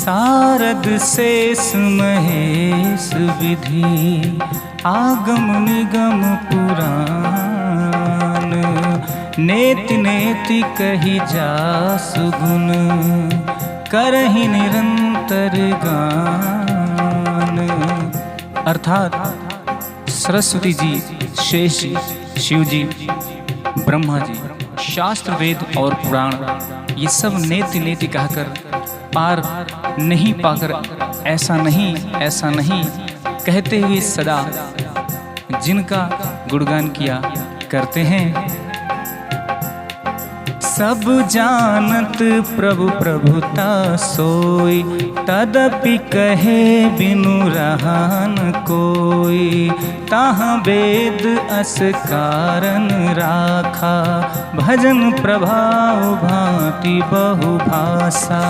सारद शेष महेश विधि आगम निगम पुराण, नेति नेति कही जासु गुण, करहि निरंतर गान। अर्थात सरस्वती जी, शेष जी, शिव जी, ब्रह्मा जी, शास्त्र वेद और पुराण ये सब नेति नेति कहकर पार नहीं पाकर ऐसा नहीं कहते हुए सदा जिनका गुणगान किया करते हैं। सब जानत प्रभु प्रभुता सोई, तदपि कहे बिनु रहा न कोई। ताहाँ वेद अस कारण राखा, भजन प्रभाव भांति बहुभाषा।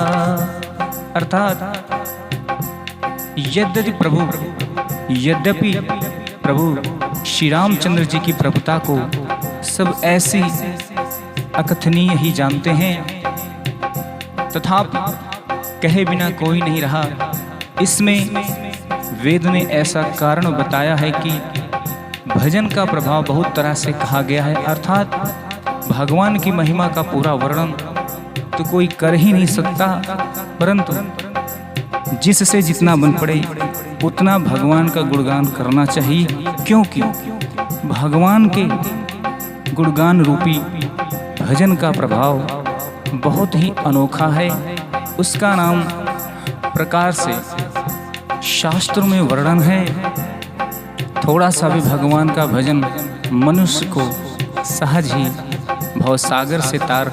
अर्थात यद्यपि प्रभु श्री रामचंद्र जी की प्रभुता को सब ऐसी अकथनीय ही जानते हैं, तथापि कहे बिना कोई नहीं रहा। इसमें वेद ने ऐसा कारण बताया है कि भजन का प्रभाव बहुत तरह से कहा गया है। अर्थात भगवान की महिमा का पूरा वर्णन तो कोई कर ही नहीं सकता, परंतु जिससे जितना बन पड़े उतना भगवान का गुणगान करना चाहिए, क्योंकि भगवान के गुणगान रूपी भजन का प्रभाव बहुत ही अनोखा है। उसका नाम प्रकार से शास्त्रों में वर्णन है। थोड़ा सा भी भगवान का भजन मनुष्य को सहज ही भवसागर से तार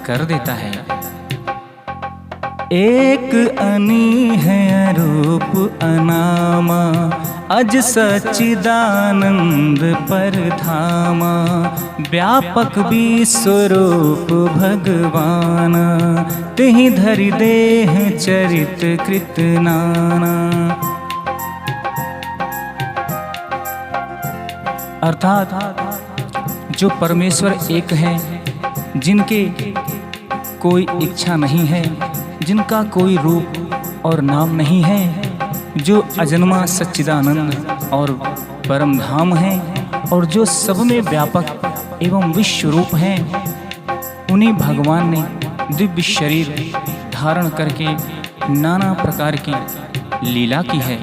कर देता है। एक अनी है अरूप अनामा, अज सच्चिदानंद परधामा। व्यापक विश्वरूप भगवान, तिहि धरि देह चरित कृत नाना। अर्थात जो परमेश्वर एक है, जिनके कोई इच्छा नहीं है, जिनका कोई रूप और नाम नहीं है, जो अजन्मा सच्चिदानंद और परम धाम है, और जो सब में व्यापक एवं विश्व रूप हैं, उन्हीं भगवान ने दिव्य शरीर धारण करके नाना प्रकार की लीला की है।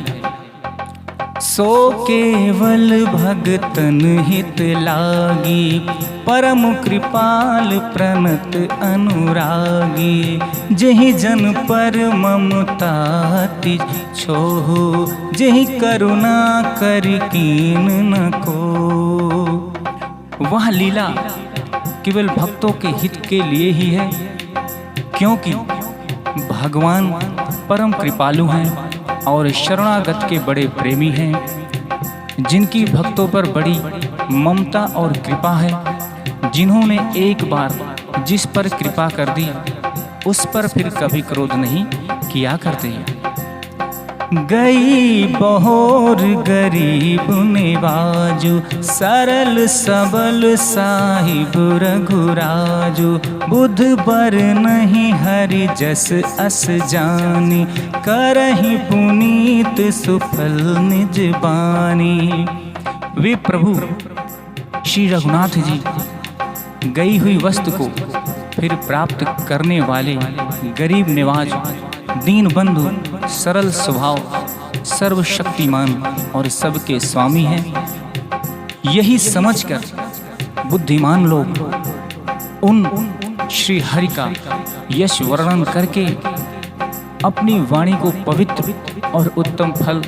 सो केवल भगतन हित लागी, परम कृपाल प्रणत अनुरागी। जेहि जन पर ममता तिज छोहु, जेहि करुणा कर कीन न को। वह लीला केवल भक्तों के हित के लिए ही है, क्योंकि भगवान परम कृपालु हैं और शरणागत के बड़े प्रेमी हैं, जिनकी भक्तों पर बड़ी ममता और कृपा है। जिन्होंने एक बार जिस पर कृपा कर दी, उस पर फिर कभी क्रोध नहीं किया करते। गई बहोर गरीब निवाजु, सरल सबल साहिब रघुराजु। बुध बर नहीं हरि जस अस जानी, करहि पुनीत सुफल निज बानी। वे प्रभु श्री रघुनाथ जी गई हुई वस्तु को फिर प्राप्त करने वाले गरीब निवाज, दीन बंधु, सरल स्वभाव, सर्वशक्तिमान और सबके स्वामी हैं। यही समझकर बुद्धिमान लोग उन श्री हरि का यश वर्णन करके अपनी वाणी को पवित्र और उत्तम फल,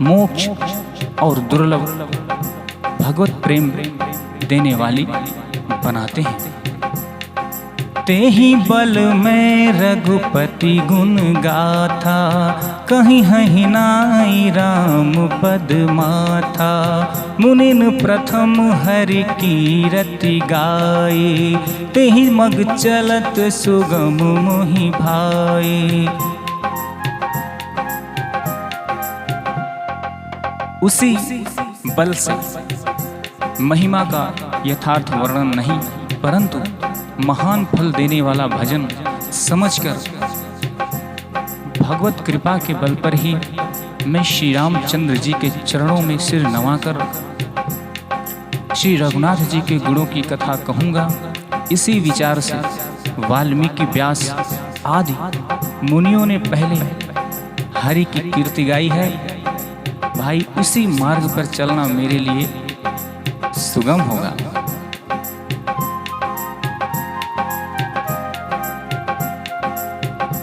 मोक्ष और दुर्लभ भगवत प्रेम देने वाली बनाते हैं। तेहि बल में रघुपति गुण गाथा, कहीं हहि नाई राम पद माथा। मुनिन प्रथम हरि कीरति गाए, तेहि मग चलत सुगम मोहि भाए। उसी बल से महिमा का यथार्थ वर्णन नहीं, परंतु महान फल देने वाला भजन समझकर भगवत कृपा के बल पर ही मैं श्री रामचंद्र जी के चरणों में सिर नवाकर श्री रघुनाथ जी के गुणों की कथा कहूँगा। इसी विचार से वाल्मीकि, व्यास आदि मुनियों ने पहले हरि की कीर्ति गाई है। भाई उसी मार्ग पर चलना मेरे लिए सुगम होगा।